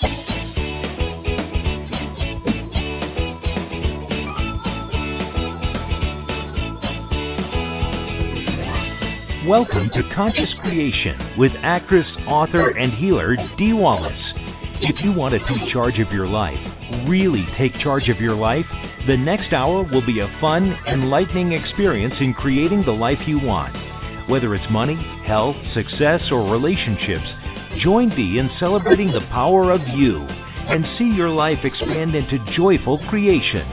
Welcome to Conscious Creation with actress, author, and healer Dee Wallace. If you want to take charge of your life, really take charge of your life, the next hour will be a fun, enlightening experience in creating the life you want. Whether it's money, health, success, or relationships, join Dee in celebrating the power of you and see your life expand into joyful creation.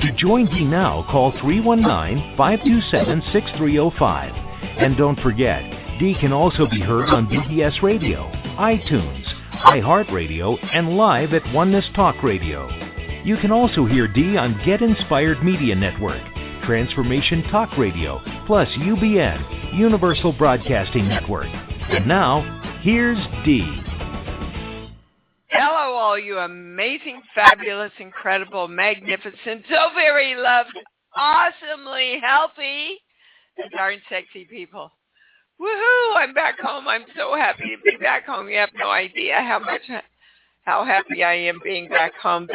To join Dee now, call 319-527-6305. And don't forget, Dee can also be heard on BBS Radio, iTunes, iHeartRadio, and live at Oneness Talk Radio. You can also hear Dee on Get Inspired Media Network, Transformation Talk Radio, plus UBN, Universal Broadcasting Network. And now, here's Dee. Hello, all you amazing, fabulous, incredible, magnificent, so very loved, awesomely healthy, and darn sexy people. Woohoo! I'm back home. I'm so happy to be back home. You have no idea how happy I am being back home.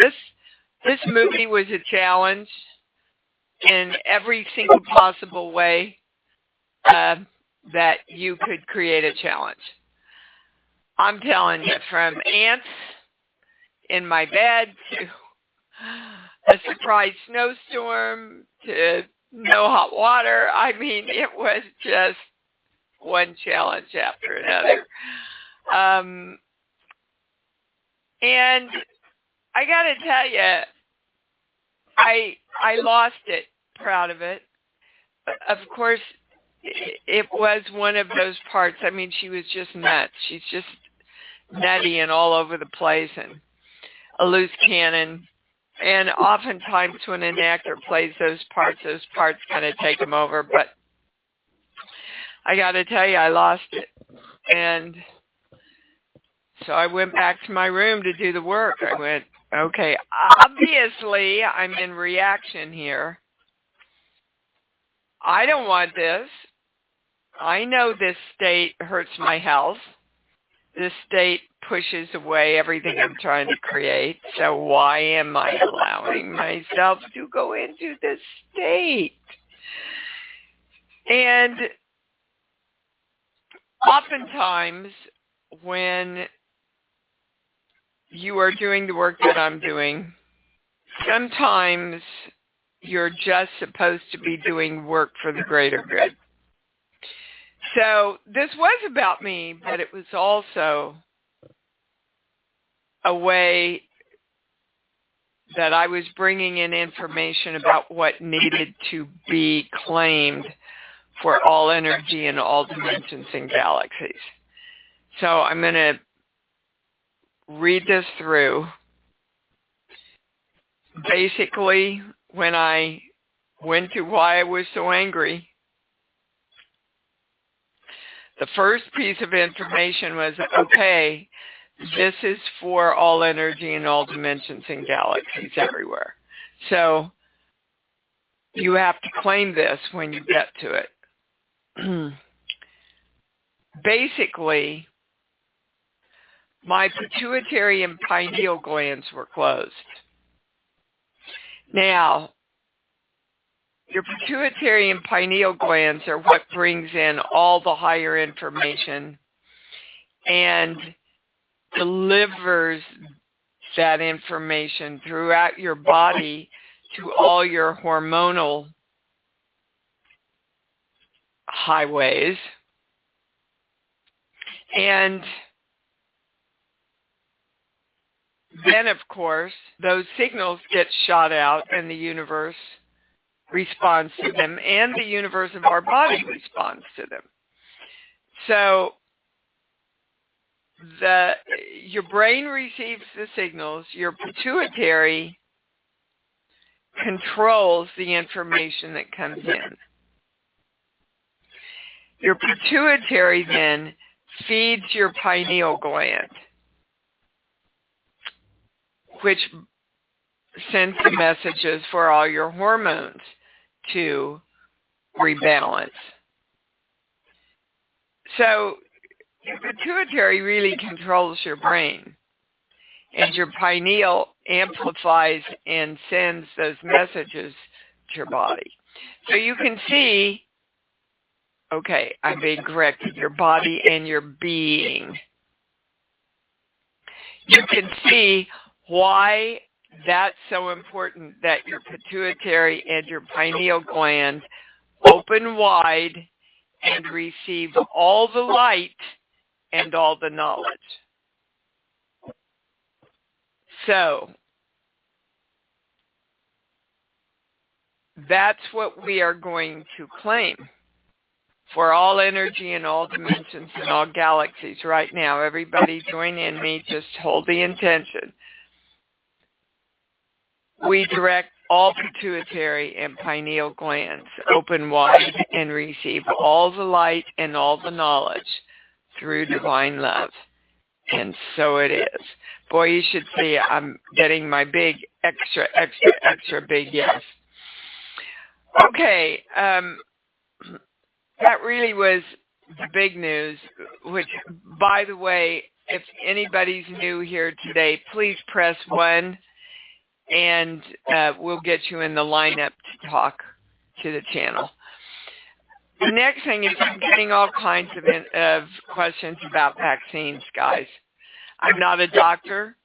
This movie was a challenge in every single possible way that you could create a challenge. I'm telling you, from ants in my bed to a surprise snowstorm to no hot water. I mean, it was just one challenge after another. And I got to tell you, I lost it, proud of it. Of course, it was one of those parts. I mean, she was just nuts. She's just nutty and all over the place and a loose cannon. And oftentimes when an actor plays those parts kind of take them over. But I got to tell you, I lost it. And so I went back to my room to do the work. I went, okay, obviously I'm in reaction here. I don't want this. I know this state hurts my health. This state pushes away everything I'm trying to create. So why am I allowing myself to go into this state? And oftentimes when you are doing the work that I'm doing, sometimes you're just supposed to be doing work for the greater good. So this was about me, but it was also a way that I was bringing in information about what needed to be claimed for all energy in all dimensions and galaxies. So I'm going to read this through. Basically, when I went to why I was so angry, the first piece of information was, okay, this is for all energy in all dimensions and galaxies everywhere. So you have to claim this when you get to it. Basically, my pituitary and pineal glands were closed. Now, your pituitary and pineal glands are what brings in all the higher information and delivers that information throughout your body to all your hormonal highways. And then, of course, those signals get shot out and the universe responds to them, and the universe of our body responds to them. So your brain receives the signals, your pituitary controls the information that comes in. Your pituitary then feeds your pineal gland, which sends the messages for all your hormones to rebalance. So your pituitary really controls your brain. And your pineal amplifies and sends those messages to your body. So you can see, okay, I'm being corrected, your body and your being. You can see why that's so important that your pituitary and your pineal gland open wide and receive all the light and all the knowledge. So, that's what we are going to claim for all energy and all dimensions and all galaxies right now. Everybody join in me, just hold the intention. We direct all pituitary and pineal glands open wide and receive all the light and all the knowledge through divine love. And so it is. Boy, you should see I'm getting my big extra big yes. Okay, that really was the big news, which, by the way, if anybody's new here today, please press 1, and we'll get you in the lineup to talk to the channel. The next thing is I'm getting all kinds of questions about vaccines, guys. I'm not a doctor,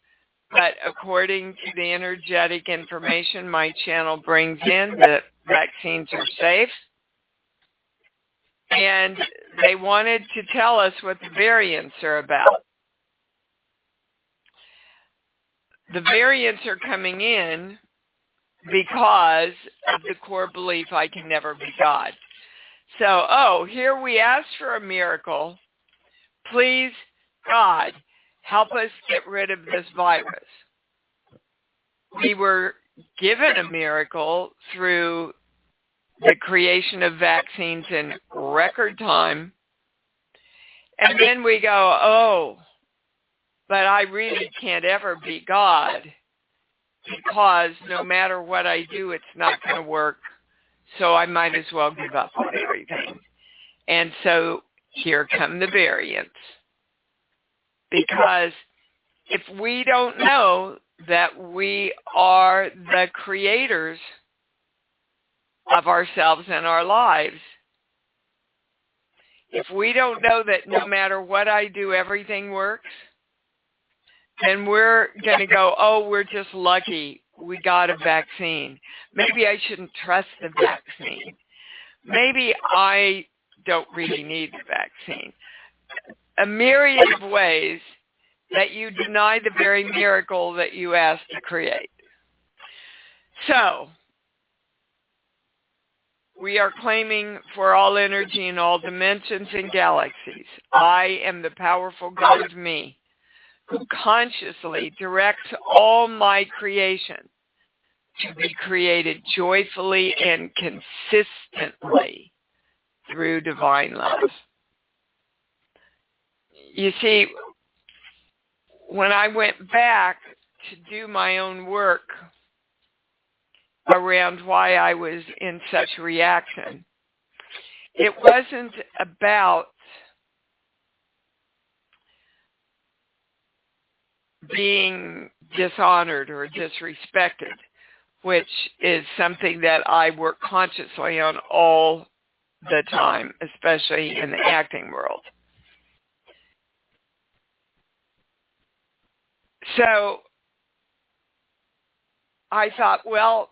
but according to the energetic information my channel brings in, the vaccines are safe. And they wanted to tell us what the variants are about. The variants are coming in because of the core belief I can never be God. So, here we asked for a miracle. Please, God, help us get rid of this virus. We were given a miracle through the creation of vaccines in record time. And then we go, but I really can't ever be God because no matter what I do, it's not going to work. So I might as well give up on everything. And so here come the variants. Because if we don't know that we are the creators of ourselves and our lives, if we don't know that no matter what I do, everything works, then we're going to go, we're just lucky we got a vaccine. Maybe I shouldn't trust the vaccine. Maybe I don't really need the vaccine. A myriad of ways that you deny the very miracle that you asked to create. So, we are claiming for all energy in all dimensions and galaxies, I am the powerful God of me, who consciously directs all my creation to be created joyfully and consistently through divine love. You see, when I went back to do my own work around why I was in such reaction, it wasn't about being dishonored or disrespected, which is something that I work consciously on all the time, especially in the acting world. So I thought, well,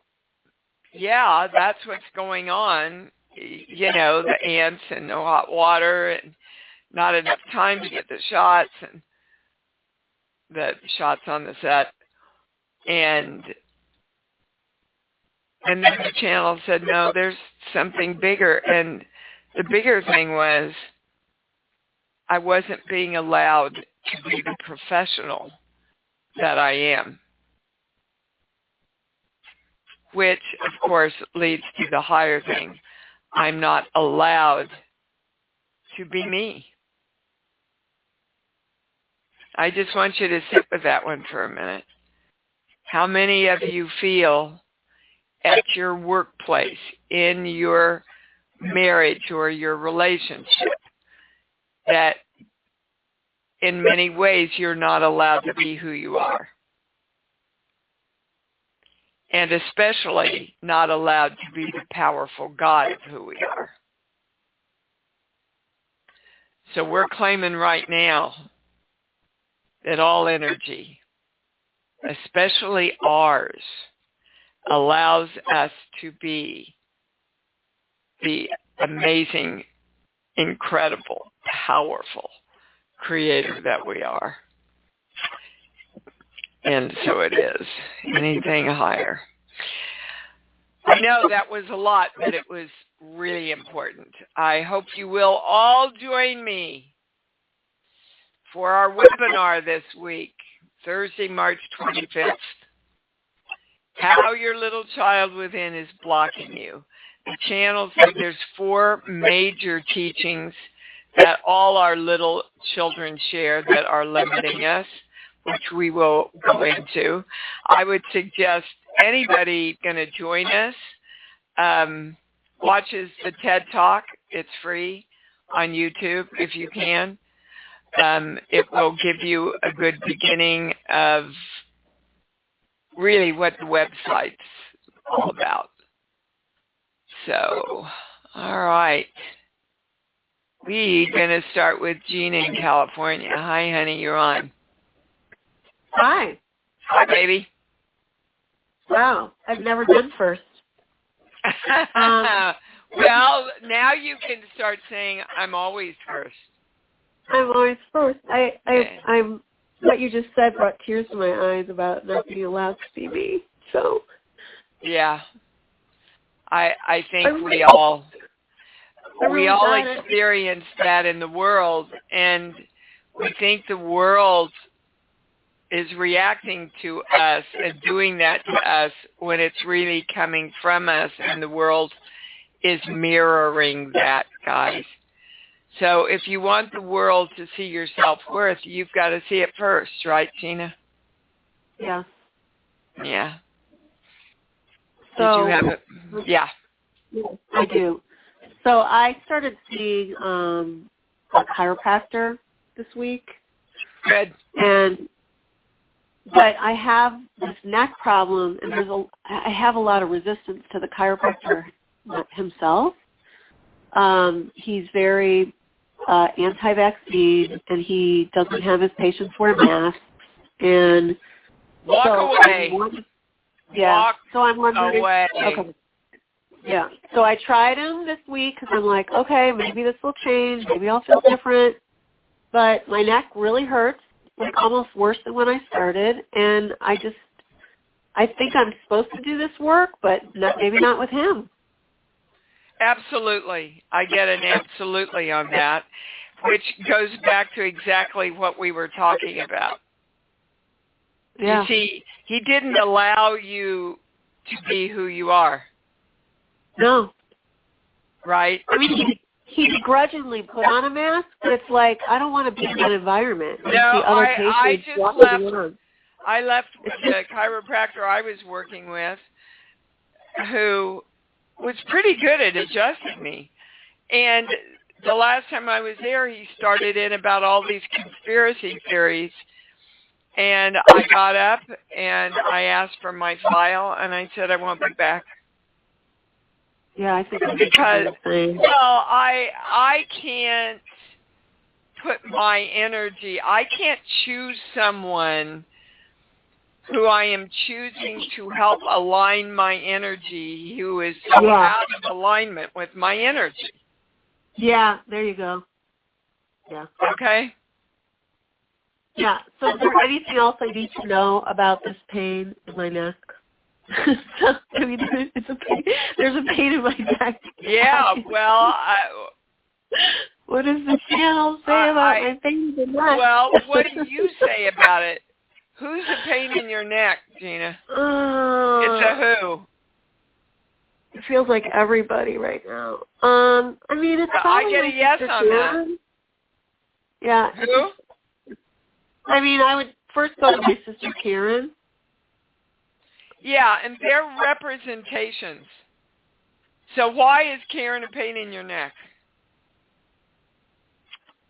yeah, that's what's going on. You know, the ants and no hot water and not enough time to get the shots and the shots on the set. And then the channel said, no, there's something bigger. And the bigger thing was I wasn't being allowed to be the professional that I am, which, of course, leads to the higher thing. I'm not allowed to be me. I just want you to sit with that one for a minute. How many of you feel at your workplace, in your marriage or your relationship, that in many ways you're not allowed to be who you are? and especially not allowed to be the powerful God of who we are. So we're claiming right now that all energy, especially ours, allows us to be the amazing, incredible, powerful creator that we are. And so it is. Anything higher. I know that was a lot, but it was really important. I hope you will all join me for our webinar this week, Thursday, March 25th. How your little child within is blocking you. The channel said there's 4 major teachings that all our little children share that are limiting us, which we will go into. I would suggest anybody going to join us watches the TED Talk. It's free on YouTube if you can. It will give you a good beginning of really what the website's all about. So, all right. We're going to start with Gina in California. Hi, honey, you're on. Hi. Hi, baby. Wow, I've never been first. Well, now you can start saying, I'm always first. I'm always first. I'm. What you just said brought tears to my eyes about not being allowed to be me. So. Yeah. I think we all experience that in the world, and we think the world is reacting to us and doing that to us when it's really coming from us, and the world is mirroring that, guys. So if you want the world to see your self-worth, you've got to see it first, right, Gina? Yeah. Yeah. So, did you have it? Yeah. I do. So I started seeing a chiropractor this week. Good. But I have this neck problem, and I have a lot of resistance to the chiropractor himself. He's very anti-vaccine, and he doesn't have his patients wear masks. And walk away. Walk so I'm wondering. Away. Okay. Yeah. So I tried him this week because I'm like, okay, maybe this will change. Maybe I'll feel different. But my neck really hurts, like almost worse than when I started. And I think I'm supposed to do this work, but maybe not with him. Absolutely. I get an absolutely on that, which goes back to exactly what we were talking about. Yeah. You see, he didn't allow you to be who you are. No. Right? I mean, he begrudgingly put on a mask, but it's like, I don't want to be in that environment. No, I left the chiropractor I was working with, who was pretty good at adjusting me. And the last time I was there, he started in about all these conspiracy theories. And I got up and I asked for my file, and I said I won't be back. Yeah, I think because I can't put my energy. I can't choose someone who I am choosing to help align my energy, who is so out of alignment with my energy. Yeah, there you go. Yeah. Okay. Yeah. So is there anything else I need to know about this pain in my neck? I mean, it's a pain. There's a pain in my neck. Yeah. Well, what does the channel say about my pain in the neck? Well, what do you say about it? Who's the pain in your neck, Gina? It's a who? It feels like everybody right now. I mean, it's probably I get a yes on that. Yeah. Who? I mean, I would first go to my sister Karen. Yeah, and they're representations. So why is Karen a pain in your neck?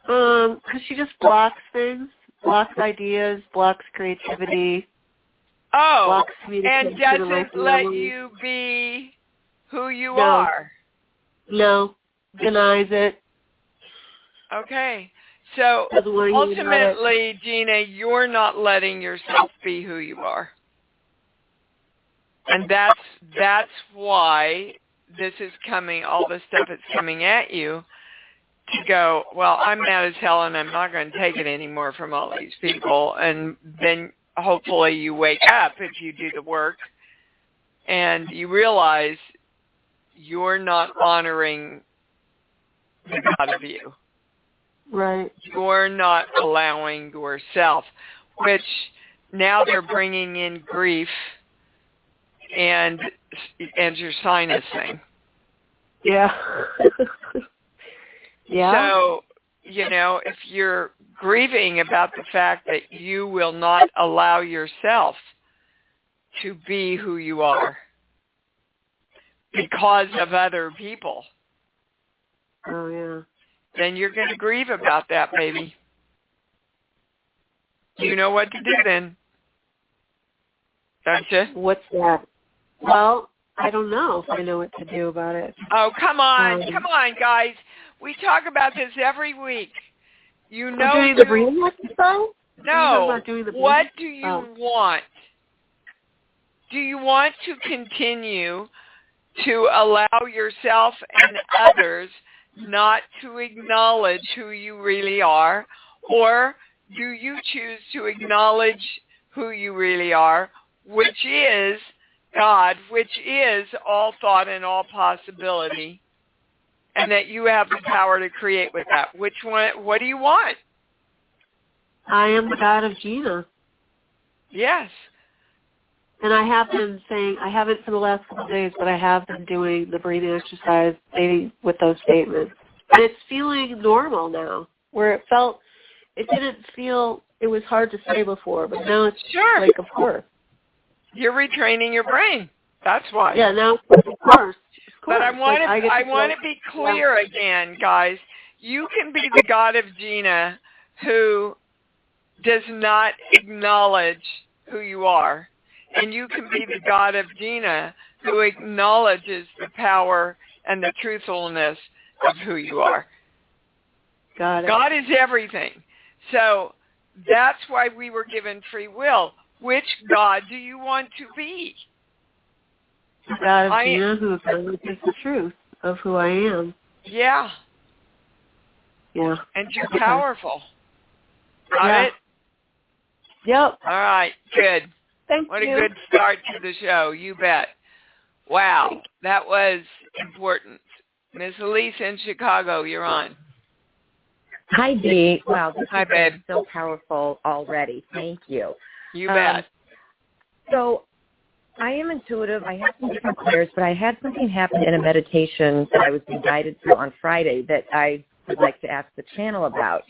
Because she just blocks things, blocks ideas, blocks creativity. Oh, blocks and communication in my doesn't let family. you be who you No. are. No, denies it. Okay. So Doesn't want to hear about it. ultimately, Gina, you're not letting yourself be who you are. And that's why this is coming, all this stuff is coming at you to go, well, I'm mad as hell and I'm not going to take it anymore from all these people. And then hopefully you wake up if you do the work and you realize you're not honoring the God of you. Right. You're not allowing yourself, which now they're bringing in grief and your sinus thing. Yeah. Yeah. So, if you're grieving about the fact that you will not allow yourself to be who you are because of other people, Oh, yeah. then you're going to grieve about that, baby. You know what to do then, don't you? What's that? Well, I don't know if I know what to do about it. Oh, come on, guys. We talk about this every week. You know, doing the breathing exercise? No. Doing the What do you want? Do you want to continue to allow yourself and others not to acknowledge who you really are, or do you choose to acknowledge who you really are, which is God, which is all thought and all possibility, and that you have the power to create with that? Which one? What do you want? I am the God of Gina. Yes. And I have been saying, I haven't for the last couple of days, but I have been doing the breathing exercise maybe with those statements. And it's feeling normal now, where it didn't feel, it was hard to say before, but now it's like, of course. You're retraining your brain. That's why. Yeah, now, of course. But I want to be clear again, guys. You can be the God of Gina who does not acknowledge who you are. And you can be the God of Gina who acknowledges the power and the truthfulness of who you are. Got it. God is everything. So that's why we were given free will. Which God do you want to be? The God of Gina who acknowledges the truth of who I am. Yeah. Yeah. And you're powerful. Got it? Yep. All right. Good. Thank what you. a good start to the show. You bet. Wow. That was important. Miss Elise in Chicago, you're on. Hi, Dee. Wow, this Hi, has babe. been so powerful already. Thank you. You bet. So I am intuitive. I have some different clairs, but I had something happen in a meditation that I was guided through on Friday that I would like to ask the channel about.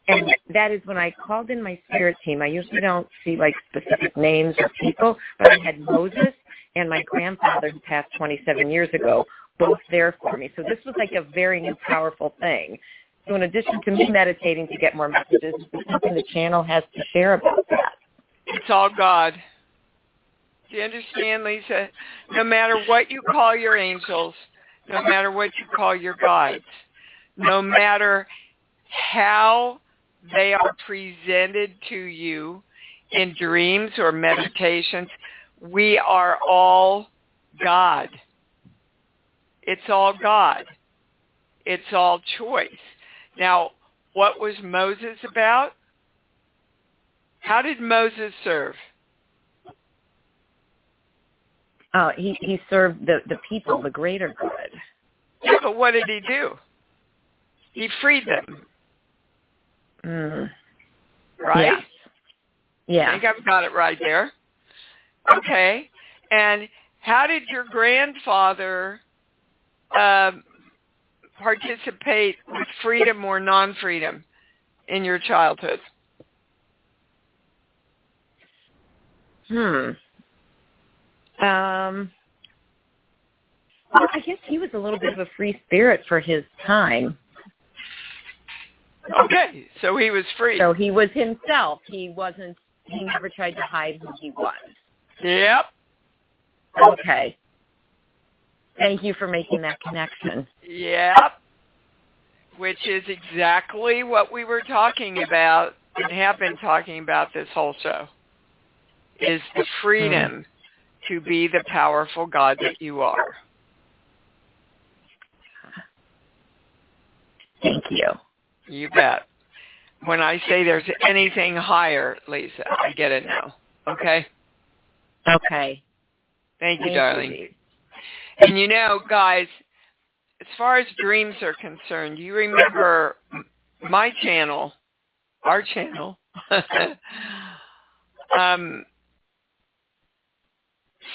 And that is when I called in my spirit team. I usually don't see, like, specific names or people, but I had Moses and my grandfather who passed 27 years ago both there for me. So this was like a very new, powerful thing. So in addition to me meditating to get more messages, there's something the channel has to share about that. It's all God. Do you understand, Lisa? No matter what you call your angels, no matter what you call your guides, no matter how they are presented to you in dreams or meditations, we are all God. It's all God. It's all choice. Now, what was Moses about? How did Moses serve? He served the people, the greater good. Yeah, but what did he do? He freed them. Right? Yes. Yeah. I think I've got it right there. Okay. And how did your grandfather participate with freedom or non-freedom in your childhood? Well, I guess he was a little bit of a free spirit for his time. Okay, so he was free. So he was himself. He never tried to hide who he was. Yep. Okay. Thank you for making that connection. Yep. Which is exactly what we were talking about and have been talking about this whole show, is the freedom to be the powerful God that you are. Thank you. You bet. When I say there's anything higher, Lisa, I get it now. Okay? Okay. Thank you, darling. And you know, guys, as far as dreams are concerned, you remember my channel, our channel,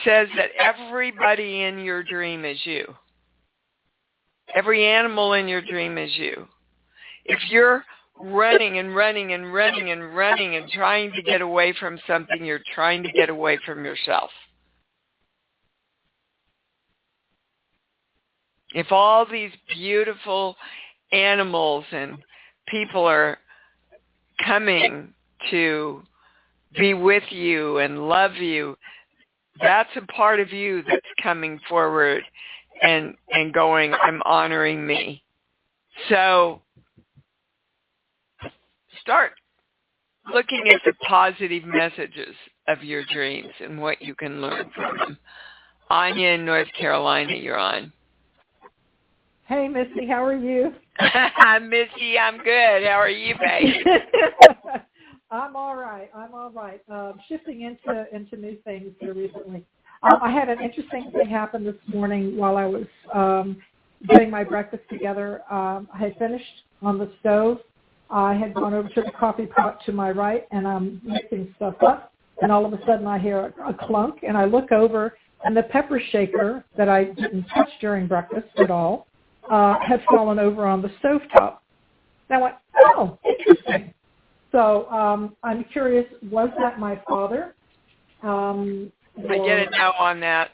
says that everybody in your dream is you. Every animal in your dream is you. If you're running and running and running and running and trying to get away from something, you're trying to get away from yourself. If all these beautiful animals and people are coming to be with you and love you, that's a part of you that's coming forward and going, I'm honoring me. So start looking at the positive messages of your dreams and what you can learn from them. Anya in North Carolina, you're on. Hey, Missy, how are you? Missy, I'm good. How are you, babe? I'm all right. Shifting into new things here recently. I had an interesting thing happen this morning while I was getting my breakfast together. I had finished on the stove. I had gone over to the coffee pot to my right, and I'm mixing stuff up. And all of a sudden, I hear a clunk, and I look over, and the pepper shaker that I didn't touch during breakfast at all had fallen over on the stovetop. And I went, oh, interesting. So I'm curious, was that my father? I get a no on that.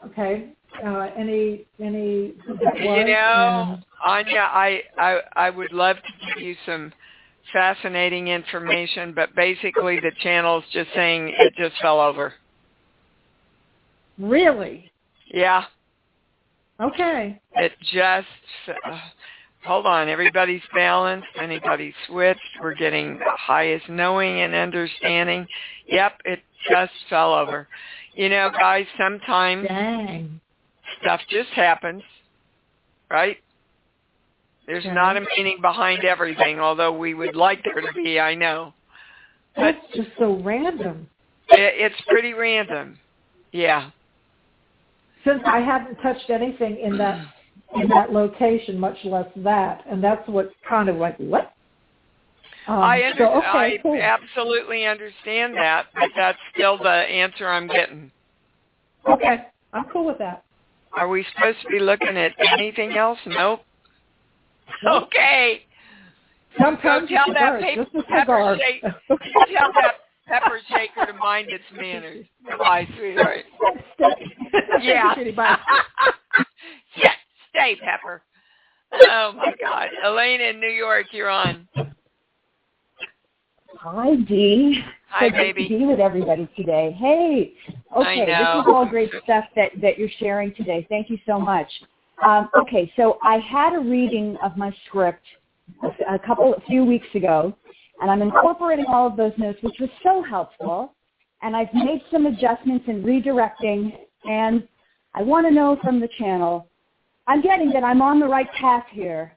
Okay. Any you know, Anya, I would love to give you some fascinating information, but basically the channel's just saying it just fell over. Really? Yeah. Okay. It just, hold on, everybody's balanced, anybody's switched, we're getting the highest knowing and understanding. Yep, it just fell over. You know, guys, sometimes stuff just happens, right? There's not a meaning behind everything, although we would like there to be, I know. That's just so random. It's pretty random, yeah. Since I hadn't touched anything in that location, much less that, and that's what kind of like, what? I cool. absolutely understand that, but that's still the answer I'm getting. Okay, I'm cool with that. Are we supposed to be looking at anything else? Nope. Okay. Sometimes go tell that pepper shaker to mind its manners. Goodbye, sweetheart. Yeah. Yeah, stay, Pepper. Oh, my God. Elena in New York, you're on. Hi, Dee. Hi, so baby. Good to be with everybody today. Hey. Okay, this is all great stuff that you're sharing today. Thank you so much. Okay, so I had a reading of my script a few weeks ago, and I'm incorporating all of those notes, which was so helpful. And I've made some adjustments and redirecting, and I want to know from the channel, I'm getting that I'm on the right path here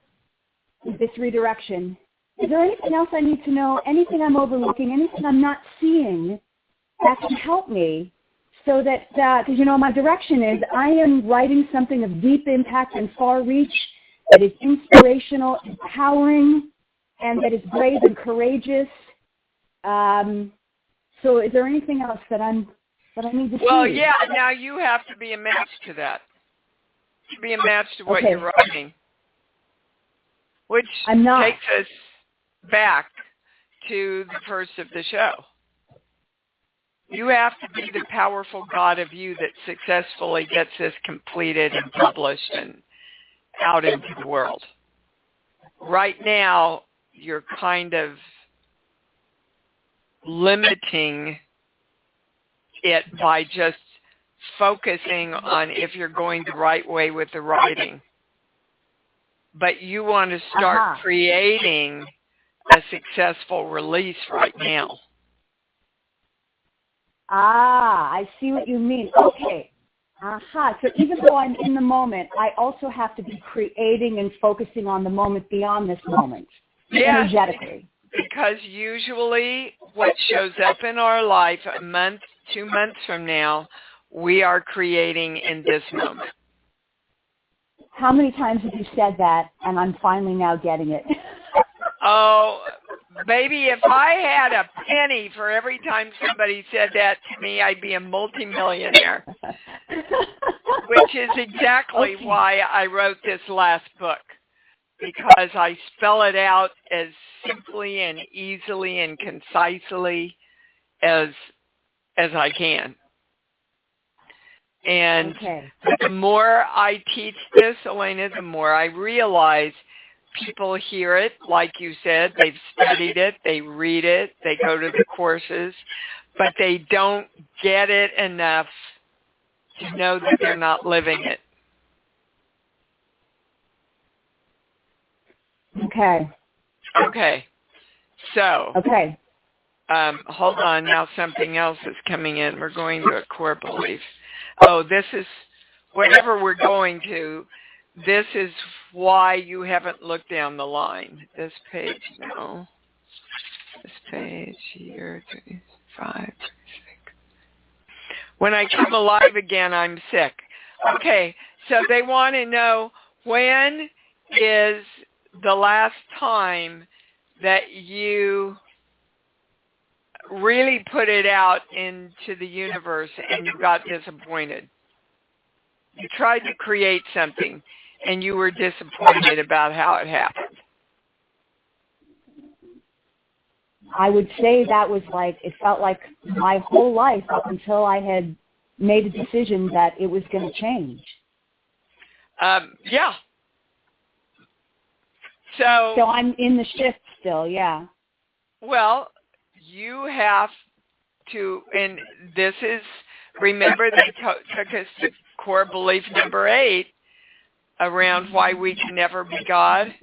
with this redirection. Is there anything else I need to know, anything I'm overlooking, anything I'm not seeing that can help me so that, because, you know, my direction is I am writing something of deep impact and far reach that is inspirational, empowering, and that is brave and courageous. So is there anything else that I need to see? Well, yeah, now you have to be a match to that. To be a match to what you're writing. Which takes us back to the first of the show. You have to be the powerful God of you that successfully gets this completed and published and out into the world. Right now, you're kind of limiting it by just focusing on if you're going the right way with the writing. But you want to start creating a successful release right now. I see what you mean. Okay. So even though I'm in the moment, I also have to be creating and focusing on the moment beyond this moment, energetically. Because usually what shows up in our life a month, 2 months from now, we are creating in this moment. How many times have you said that, and I'm finally now getting it? Oh, baby, if I had a penny for every time somebody said that to me, I'd be a multimillionaire. Which is exactly why I wrote this last book, because I spell it out as simply and easily and concisely as I can. And the more I teach this, Elena, the more I realize people hear it, like you said, they've studied it, they read it, they go to the courses, but they don't get it enough to know that they're not living it. Okay. So. Hold on. Now something else is coming in. We're going to a core belief. Oh, this is whatever we're going to. This is why you haven't looked down the line. This page, no. This page here, 5, 26. When I come alive again, I'm sick. Okay, so they want to know, when is the last time that you really put it out into the universe and you got disappointed? You tried to create something and you were disappointed about how it happened. I would say that was like, it felt like my whole life up until I had made a decision that it was going to change. Yeah. So I'm in the shift still, yeah. Well, you have to, and this is, remember they took us to core belief number 8 around why we can never be God.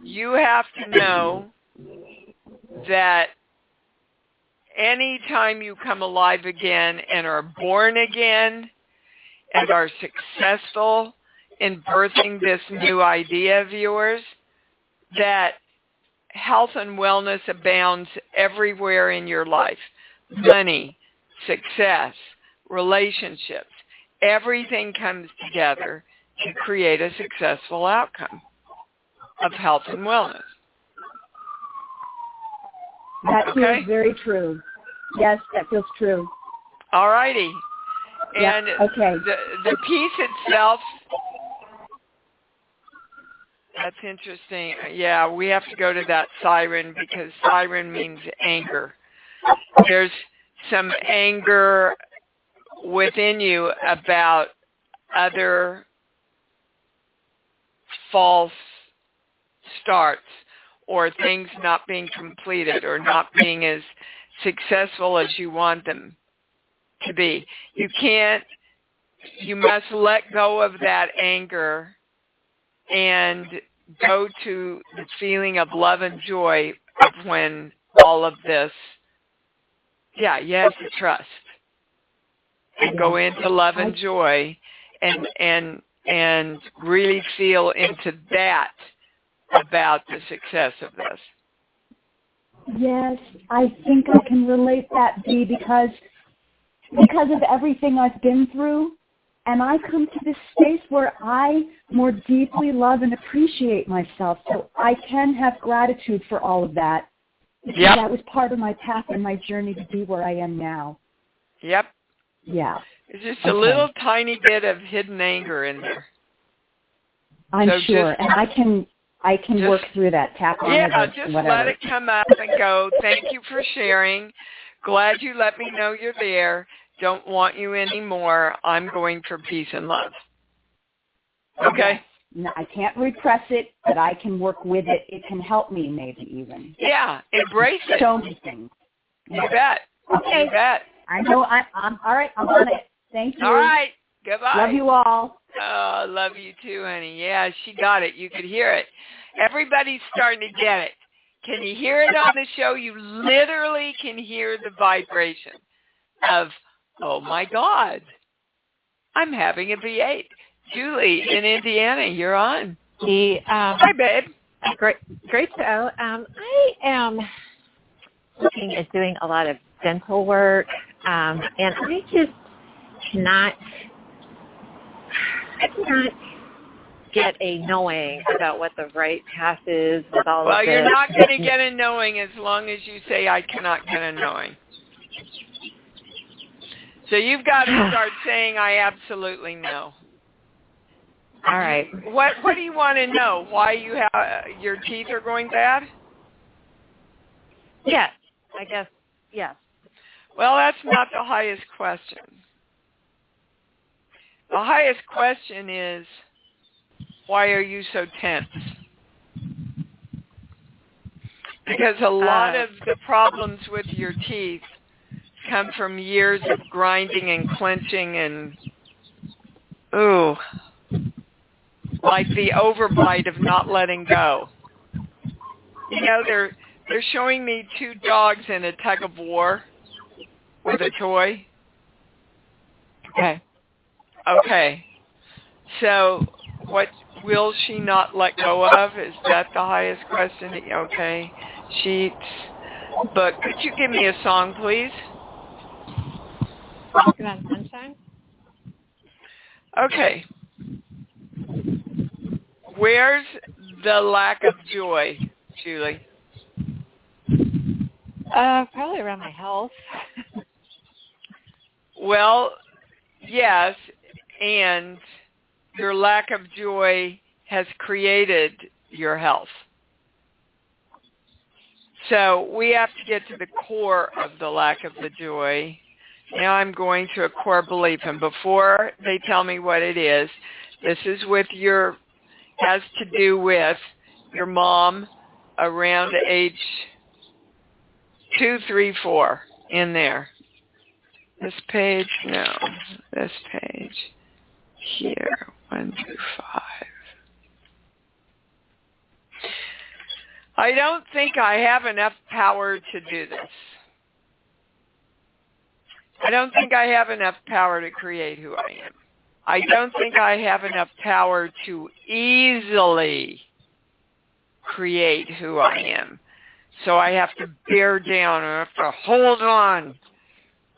You have to know that anytime you come alive again and are born again and are successful in birthing this new idea of yours, that health and wellness abounds everywhere in your life. Money, success, relationships, everything comes together to create a successful outcome of health and wellness. That feels very true. Yes, that feels true. All righty. And the piece itself, that's interesting. Yeah, we have to go to that siren because siren means anger. There's some anger within you about other false starts or things not being completed or not being as successful as you want them to be. You must let go of that anger and go to the feeling of love and joy of when all of this, you have to trust and go into love and joy and really feel into that about the success of this. Yes, I think I can relate that, Dee, because of everything I've been through, and I come to this space where I more deeply love and appreciate myself, so I can have gratitude for all of that. Yep. That was part of my path and my journey to be where I am now. Yep. Yeah. There's just a little tiny bit of hidden anger in there. I'm sure, and I can work through that. Tap on it. Yeah, just let it come up and go. Thank you for sharing. Glad you let me know you're there. Don't want you anymore. I'm going for peace and love. Okay? No, I can't repress it, but I can work with it. It can help me maybe even. Yeah, embrace it. Show me things. You bet. Okay. You bet. I know. I'm all right. I'm on it. Thank you. All right. Goodbye. Love you all. Oh, love you too, honey. Yeah, she got it. You could hear it. Everybody's starting to get it. Can you hear it on the show? You literally can hear the vibration of, oh my God, I'm having a V8. Julie in Indiana, you're on. Hi, babe. Great show. I am looking at doing a lot of dental work, and I just cannot get a knowing about what the right path is with all of this. Well, you're not going to get a knowing as long as you say, I cannot get a knowing. So you've got to start saying, I absolutely know. All right. What do you want to know? Why you have your teeth are going bad? Yes, I guess, yes. Well, that's not the highest question. The highest question is, why are you so tense? Because a lot of the problems with your teeth come from years of grinding and clenching and, like the overbite of not letting go. You know, they're showing me two dogs in a tug of war with a toy. Okay. So what will she not let go of? Is that the highest question? Okay. Sheets. But could you give me a song, please? Walking on Sunshine? Okay. Where's the lack of joy, Julie? Probably around my health. Well, yes, and your lack of joy has created your health. So we have to get to the core of the lack of the joy. Now I'm going to a core belief, and before they tell me what it is, this is has to do with your mom around age 2, 3, 4 in there. This page, no. This page here, 1 through 5. I don't think I have enough power to do this. I don't think I have enough power to create who I am. I don't think I have enough power to easily create who I am. So I have to bear down. I have to hold on.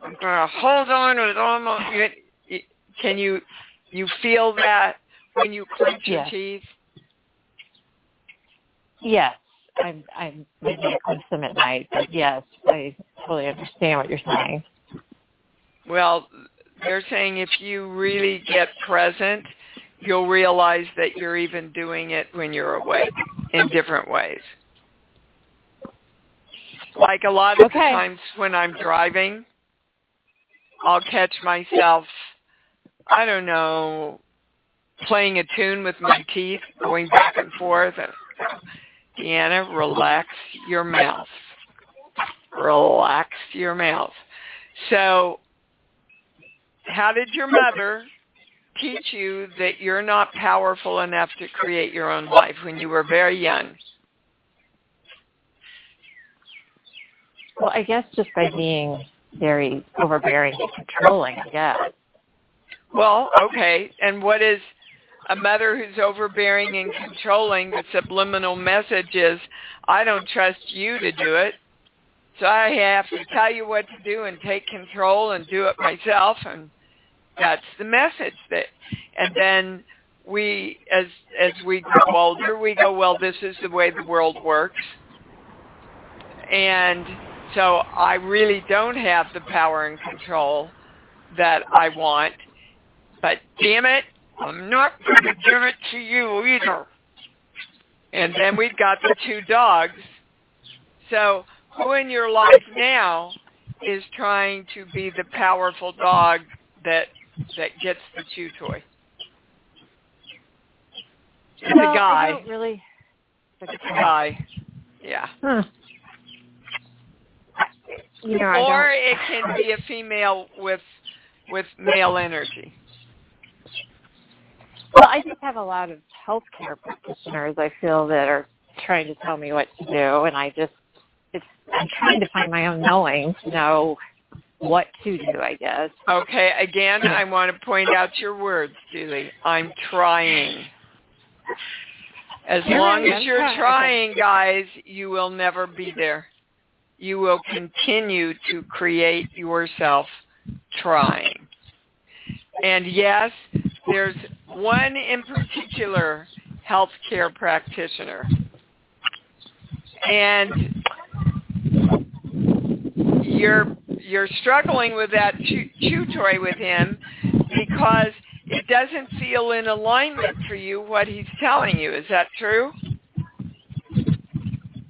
I'm going to hold on with all my... Can you feel that when you clench your teeth? Yes. I'm maybe I clench them at night, but yes, I totally understand what you're saying. Well, they're saying if you really get present, you'll realize that you're even doing it when you're awake in different ways. Like a lot of the times when I'm driving, I'll catch myself, I don't know, playing a tune with my teeth, going back and forth. And, Deanna, relax your mouth. Relax your mouth. So, how did your mother teach you that you're not powerful enough to create your own life when you were very young? Well, I guess just by being very overbearing and controlling, I guess. Well, okay. And what is a mother who's overbearing and controlling? The subliminal message is, I don't trust you to do it, so I have to tell you what to do and take control and do it myself. And that's the message. And then we, as we grow older, we go, well, this is the way the world works. And so I really don't have the power and control that I want. But damn it, I'm not going to give it to you either. And then we've got the two dogs. So who in your life now is trying to be the powerful dog that gets the chew toy? It's a guy. I don't really. It's a guy. Yeah. or it can be a female with male energy. Well, I just have a lot of healthcare practitioners, I feel, that are trying to tell me what to do, and I'm trying to find my own knowing to know what to do, I guess. Okay, again, I want to point out your words, Julie. I'm trying. As long as you're trying, guys, you will never be there. You will continue to create yourself trying. And yes, there's one in particular healthcare practitioner. And you're struggling with that chew toy with him because it doesn't feel in alignment for you what he's telling you. Is that true?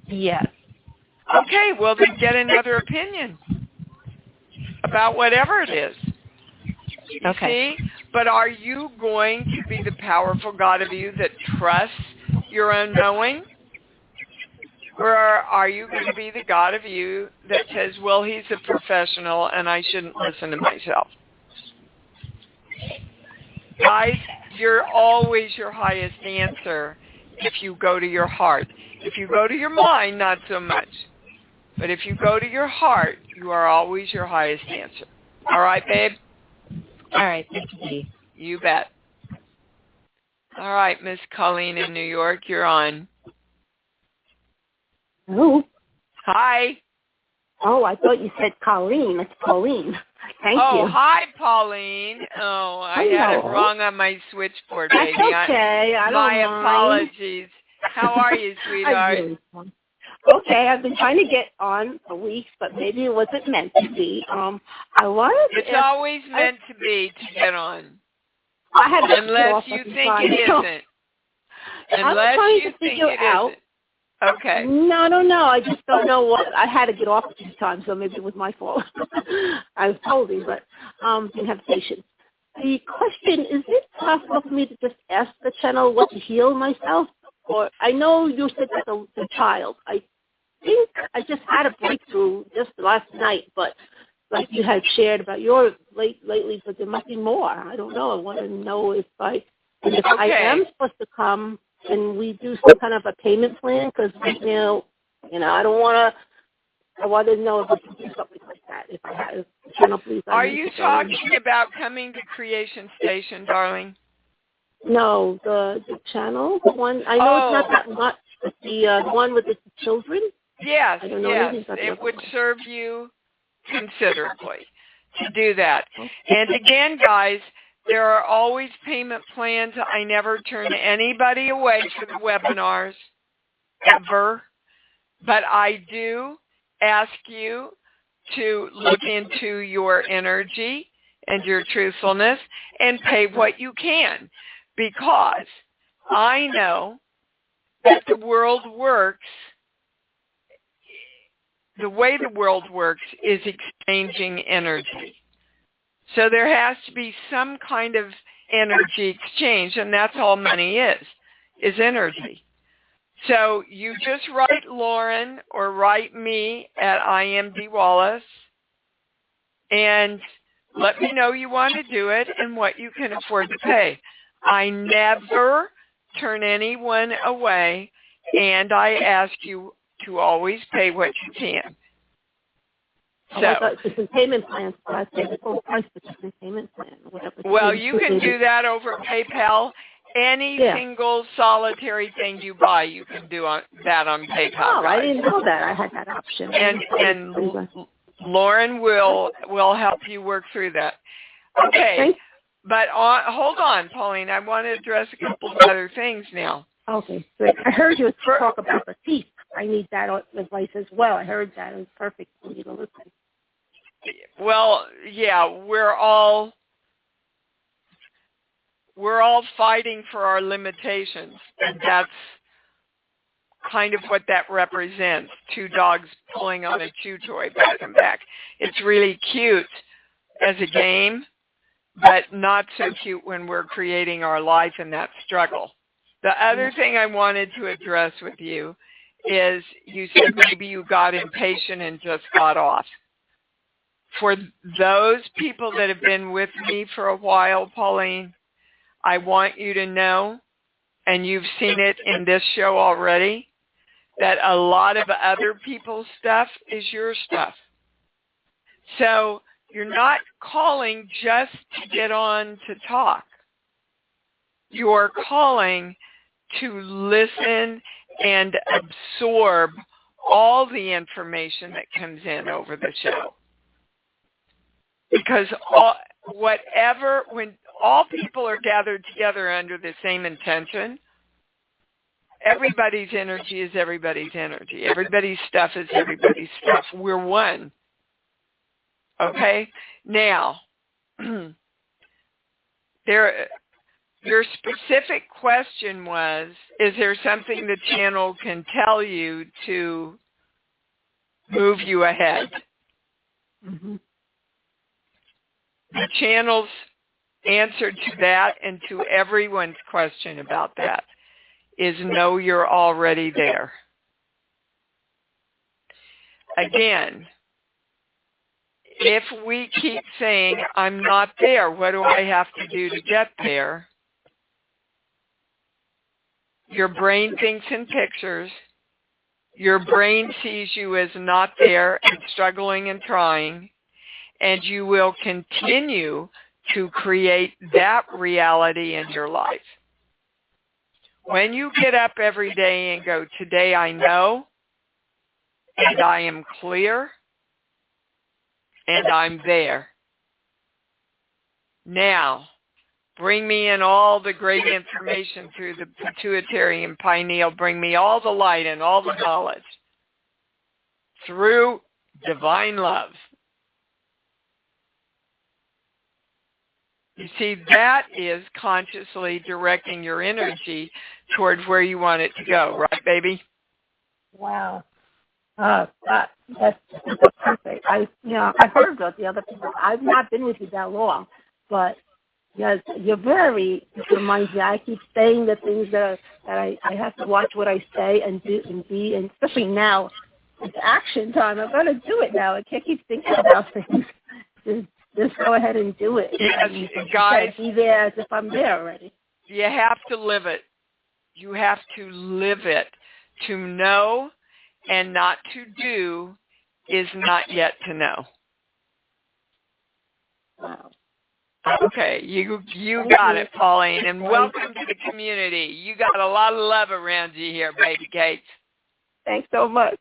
Yes. Okay, well then get another opinion about whatever it is. Okay. See? But are you going to be the powerful God of you that trusts your own knowing? Or are you going to be the God of you that says, well, he's a professional and I shouldn't listen to myself? Guys, you're always your highest answer if you go to your heart. If you go to your mind, not so much. But if you go to your heart, you are always your highest answer. All right, babe? All right, thank you. You bet. All right, Miss Colleen in New York, you're on. Hello. Hi. Oh, I thought you said Colleen. It's Pauline. Thank you. Oh, hi, Pauline. Oh, I had it wrong on my switchboard, baby. That's okay. I don't mind. My apologies. How are you, sweetheart? Okay, I've been trying to get on for weeks, but maybe it wasn't meant to be. I wanted. It's always meant to be to get on. I had to unless you think it isn't. Unless you think it isn't. Okay. No. I just don't know what. I had to get off a few times, so maybe it was my fault. I was told you, but didn't have patience. The question, is it possible for me to just ask the channel what to heal myself? Or I know you said that the child. I think I just had a breakthrough just last night, but like you had shared about yours lately, but there must be more. I don't know. I want to know if I am supposed to come and we do some kind of a payment plan, because right now, I don't want to. I want to know if I can do something like that. If I have, channel, please. Are you talking about coming to Creation Station, darling? No, the channel, the one. I know it's not that much, but the one with the children. Yes, I don't know it would serve you considerably to do that. And again, guys, there are always payment plans. I never turn anybody away for the webinars, ever. But I do ask you to look into your energy and your truthfulness and pay what you can. Because I know that the world works, the way the world works is exchanging energy. So there has to be some kind of energy exchange, and that's all money is energy. So you just write Lauren or write me at IMD Wallace and let me know you want to do it and what you can afford to pay. I never turn anyone away, and I ask you to always pay what you can. So, I thought it's a payment plan, so I paid the full price for the payment plan. Well, you can do that over PayPal. Any single solitary thing you buy, you can do that on PayPal. Oh, I didn't know that. I had that option. And Lauren will help you work through that. Okay. But hold on, Pauline. I want to address a couple of other things now. Okay. Good. I heard you talk about the teeth. I need that advice as well. I heard that. It was perfect for me to listen. Well, yeah, we're all fighting for our limitations, and that's kind of what that represents. Two dogs pulling on a chew toy back and back. It's really cute as a game, but not so cute when we're creating our life in that struggle. The other thing I wanted to address with you is you said maybe you got impatient and just got off. For those people that have been with me for a while, Pauline, I want you to know, and you've seen it in this show already, that a lot of other people's stuff is your stuff. So you're not calling just to get on to talk. You're calling to listen and absorb all the information that comes in over the show. Because when all people are gathered together under the same intention, everybody's energy is everybody's energy. Everybody's stuff is everybody's stuff. We're one. Okay? Now, your specific question was, is there something the channel can tell you to move you ahead? Mm-hmm. The channel's answer to that and to everyone's question about that is no, you're already there. Again, if we keep saying, I'm not there, what do I have to do to get there? Your brain thinks in pictures. Your brain sees you as not there and struggling and trying, and you will continue to create that reality in your life. When you get up every day and go, today I know, and I am clear, and I'm there. Now, bring me in all the great information through the pituitary and pineal. Bring me all the light and all the knowledge through divine love. You see, that is consciously directing your energy towards where you want it to go, right, baby? Wow. That's perfect. I heard about the other people. I've not been with you that long, but yes, you're very. It reminds me. I keep saying the things that I have to watch what I say and do and be, and especially now, it's action time. I've got to do it now. I can't keep thinking about things. Just go ahead and do it. Yes, guys. Be there as if I'm there already. You have to live it. You have to live it. To know and not to do is not yet to know. Wow. Okay, you got it, Pauline, and welcome to the community. You got a lot of love around you here, baby Kate. Thanks so much.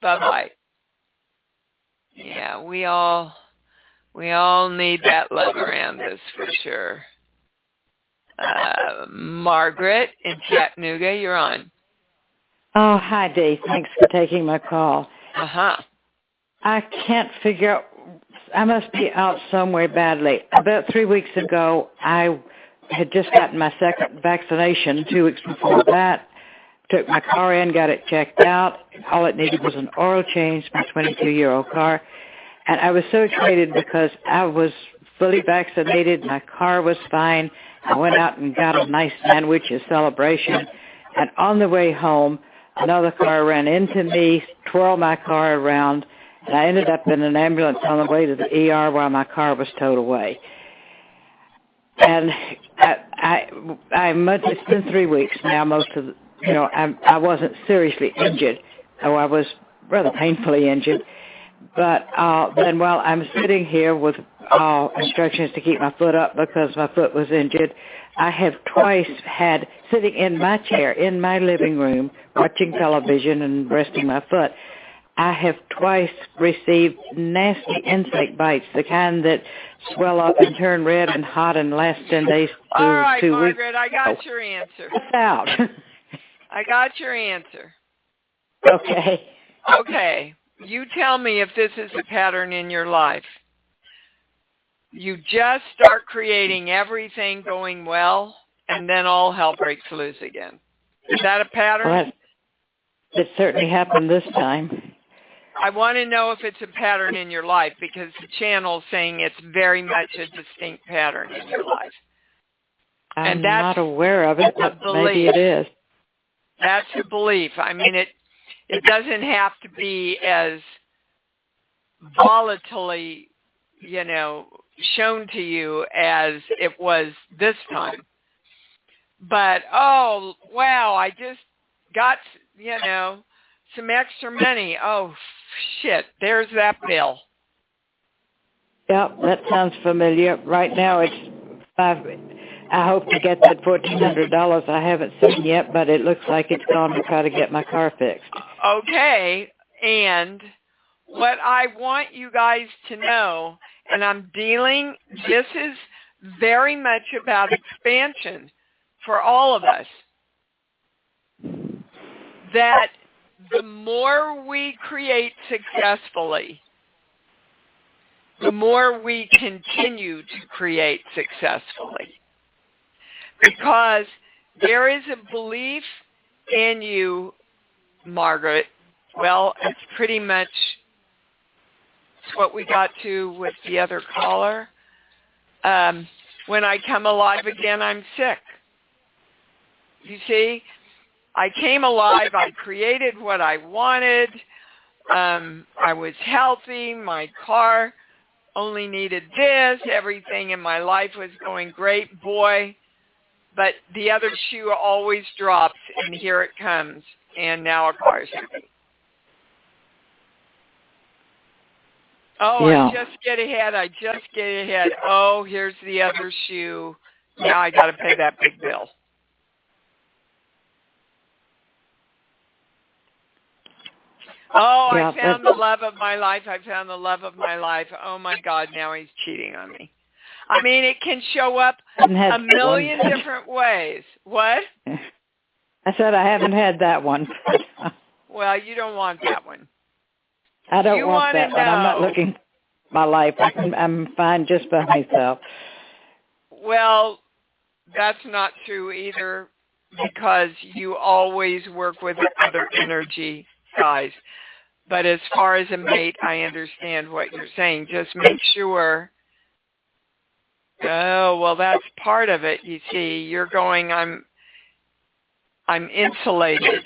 Bye-bye. Yeah, we all need that love around us for sure. Margaret in Chattanooga, you're on. Oh, hi, Dee. Thanks for taking my call. Uh-huh. I can't figure out. I must be out somewhere badly. About 3 weeks ago, I had just gotten my second vaccination. 2 weeks before that, took my car in, got it checked out. All it needed was an oil change, my 22-year-old car. And I was so excited because I was fully vaccinated. My car was fine. I went out and got a nice sandwich, a celebration. And on the way home, another car ran into me, twirled my car around, and I ended up in an ambulance on the way to the ER while my car was towed away. And it's been 3 weeks now. I wasn't seriously injured, though I was rather painfully injured. But then while I'm sitting here with instructions to keep my foot up because my foot was injured, I have twice had, sitting in my chair in my living room, watching television and resting my foot, I have twice received nasty insect bites, the kind that swell up and turn red and hot and last 10 days to All right, 2 Margaret, weeks. I got your answer. It's out. I got your answer. Okay. Okay. You tell me if this is a pattern in your life. You just start creating everything going well, and then all hell breaks loose again. Is that a pattern? Well, it certainly happened this time. I want to know if it's a pattern in your life because the channel's saying it's very much a distinct pattern in your life. I'm not aware of it, but maybe it is. That's a belief. I mean, it doesn't have to be as volatilely shown to you as it was this time. But, oh, wow, I just got, some extra money. Oh, shit, there's that bill. Yep, that sounds familiar. Right now I hope to get that $1,400 I haven't seen yet, but it looks like it's gone to try to get my car fixed. Okay, and what I want you guys to know, and this is very much about expansion for all of us, that the more we create successfully, the more we continue to create successfully. Because there is a belief in you, Margaret. Well, it's pretty much what we got to with the other caller. When I come alive again, I'm sick. You see, I came alive. I created what I wanted. I was healthy. My car only needed this. Everything in my life was going great. Boy, but the other shoe always drops, and here it comes. And now a car's hit me. Oh, yeah. I just get ahead. Oh, here's the other shoe. Now I got to pay that big bill. Oh, yeah, I found the love of my life. Oh, my God, now he's cheating on me. I mean, it can show up a million different ways. What? I said I haven't had that one. Well, you don't want that one. I don't want that one. I'm not looking for my life. I'm fine just by myself. Well, that's not true either, because you always work with other energy guys. But as far as a mate, I understand what you're saying. Just make sure. Oh, well, that's part of it. You see, you're going, I'm insulated.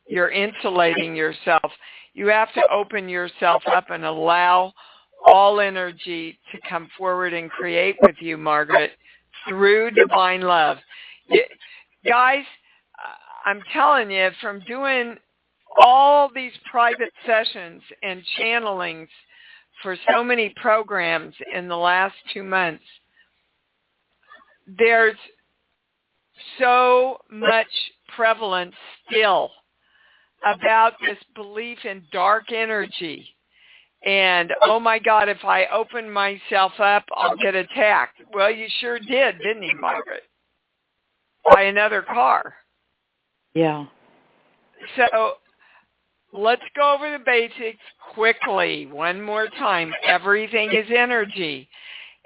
You're insulating yourself. You have to open yourself up and allow all energy to come forward and create with you, Margaret, through divine love. Guys, I'm telling you, from doing all these private sessions and channelings for so many programs in the last 2 months, there's so much prevalence still about this belief in dark energy. And, oh, my God, if I open myself up, I'll get attacked. Well, you sure did, didn't you, Margaret? By another car. Yeah. So let's go over the basics quickly. One more time. Everything is energy.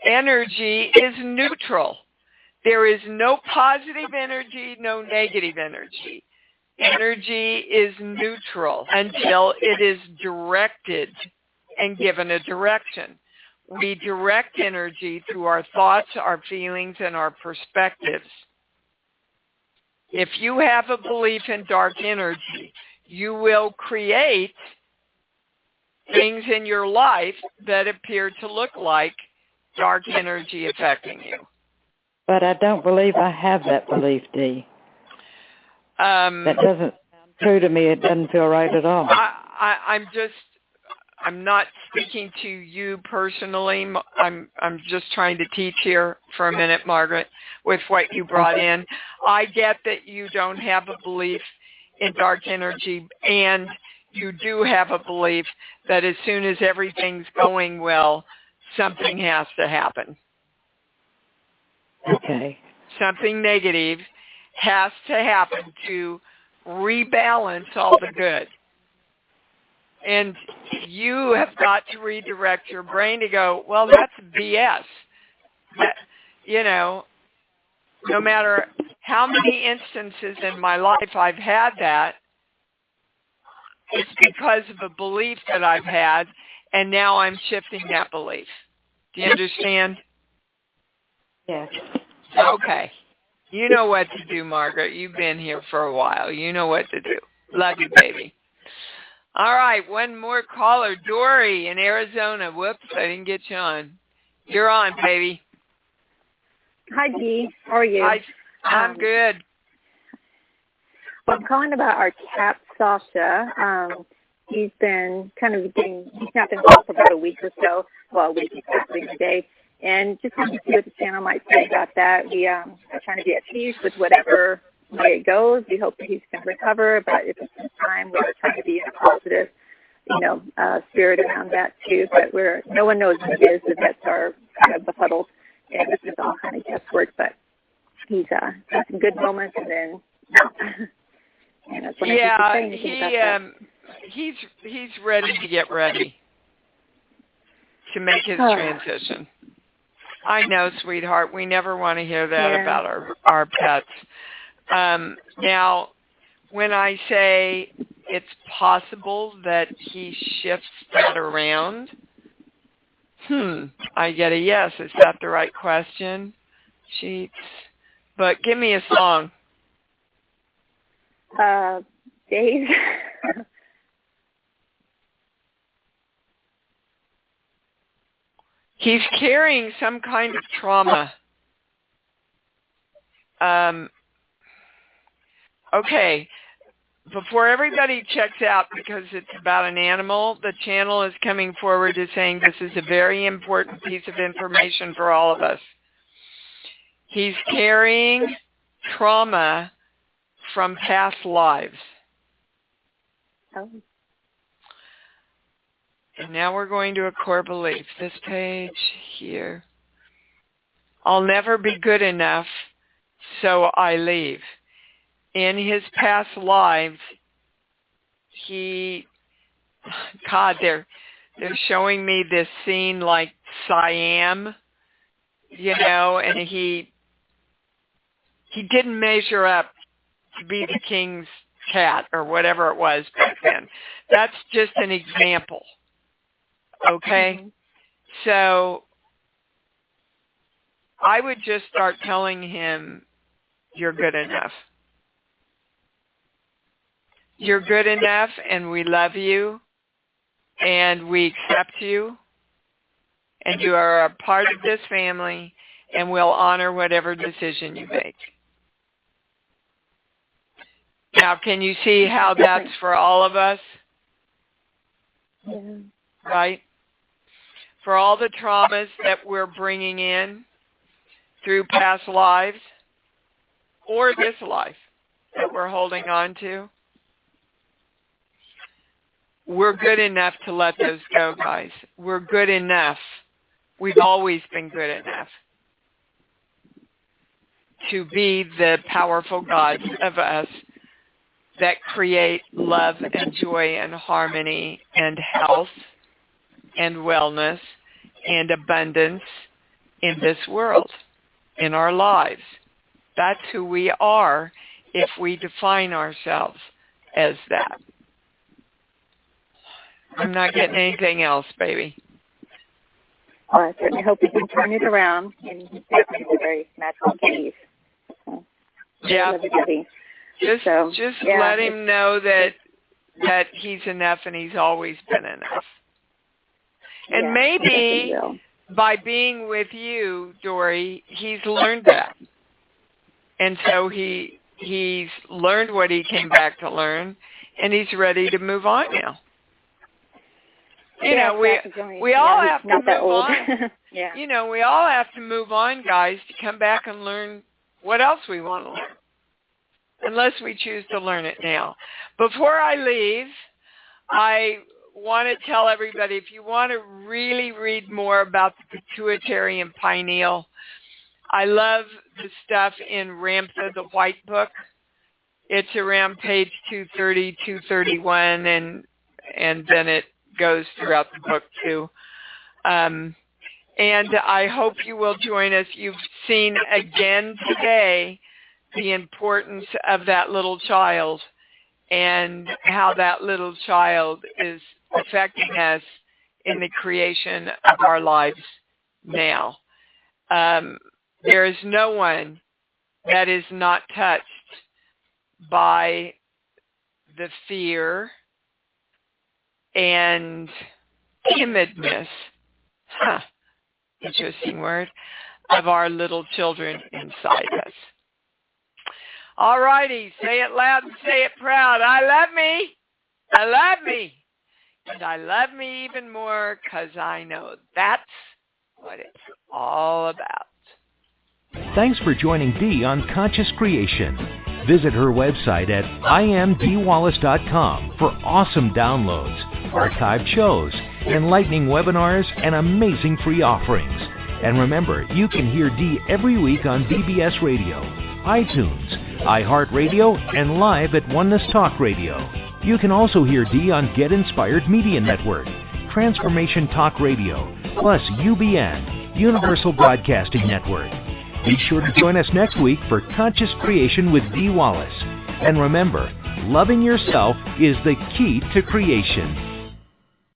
Energy is neutral. There is no positive energy, no negative energy. Energy is neutral until it is directed and given a direction. We direct energy through our thoughts, our feelings, and our perspectives. If you have a belief in dark energy, you will create things in your life that appear to look like dark energy affecting you. But I don't believe I have that belief, Dee. That doesn't sound true to me. It doesn't feel right at all. I'm not speaking to you personally. I'm just trying to teach here for a minute, Margaret, with what you brought in. I get that you don't have a belief in dark energy, and you do have a belief that as soon as everything's going well, something has to happen. Okay. Something negative has to happen to rebalance all the good. And you have got to redirect your brain to go, well, that's BS. No matter how many instances in my life I've had that, it's because of a belief that I've had, and now I'm shifting that belief. Do you understand? Yes. Okay. You know what to do, Margaret. You've been here for a while. You know what to do. Love you, baby. All right, one more caller. Dory in Arizona. Whoops, I didn't get you on. You're on, baby. Hi, Dee. How are you? Hi. I'm good. Well, I'm calling about our cat, Sasha. He's been he's not been well for about a week or so. Well, a week exactly today. And just wanted to see what the channel might say about that. We are trying to be at peace with whatever way it goes. We hope that he's going to recover, but at the same time, we're trying to be in a positive, spirit around that too. But no one knows what it is. The vets are kind of befuddled, and this is all kind of guesswork. But he's had some good moments, and then and that's what he's ready to get ready to make his transition. I know, sweetheart. We never want to hear that about our pets. Now, when I say it's possible that he shifts that around, I get a yes. Is that the right question? Sheets. But give me a song. Days. He's carrying some kind of trauma. Okay. Before everybody checks out because it's about an animal, the channel is coming forward to saying this is a very important piece of information for all of us. He's carrying trauma from past lives. Oh. And now we're going to a core belief. This page here. I'll never be good enough, so I leave. In his past lives, they're showing me this scene like Siam, and he didn't measure up to be the king's cat or whatever it was back then. That's just an example. Okay? Mm-hmm. So I would just start telling him, you're good enough. You're good enough, and we love you, and we accept you, and you are a part of this family, and we'll honor whatever decision you make. Now, can you see how that's for all of us? Yeah. Right? For all the traumas that we're bringing in through past lives or this life that we're holding on to, we're good enough to let those go, guys. We're good enough. We've always been good enough to be the powerful gods of us that create love and joy and harmony and health and wellness and abundance in this world, in our lives. That's who we are if we define ourselves as that. I'm not getting anything else, baby. Well, I certainly hope we can turn it around, and he's definitely a very magical case. So, yeah. Just let him know that he's enough and he's always been enough. And maybe by being with you, Dory, he's learned that. And so he's learned what he came back to learn, and he's ready to move on now. We all have to move on. Yeah. We all have to move on, guys, to come back and learn what else we want to learn. Unless we choose to learn it now. Before I leave, I want to tell everybody, if you want to really read more about the pituitary and pineal, I love the stuff in Ramtha, the White Book. It's around page 230, 231, and then it goes throughout the book too. And I hope you will join us. You've seen again today the importance of that little child and how that little child is affecting us in the creation of our lives now. There is no one that is not touched by the fear and timidness interesting word, of our little children inside us. All righty, say it loud and say it proud. I love me. I love me. And I love me even more because I know that's what it's all about. Thanks for joining Dee on Conscious Creation. Visit her website at imdwallace.com for awesome downloads, archived shows, enlightening webinars, and amazing free offerings. And remember, you can hear Dee every week on BBS Radio, iTunes, iHeartRadio, and live at Oneness Talk Radio. You can also hear Dee on Get Inspired Media Network, Transformation Talk Radio, plus UBN, Universal Broadcasting Network. Be sure to join us next week for Conscious Creation with Dee Wallace. And remember, loving yourself is the key to creation.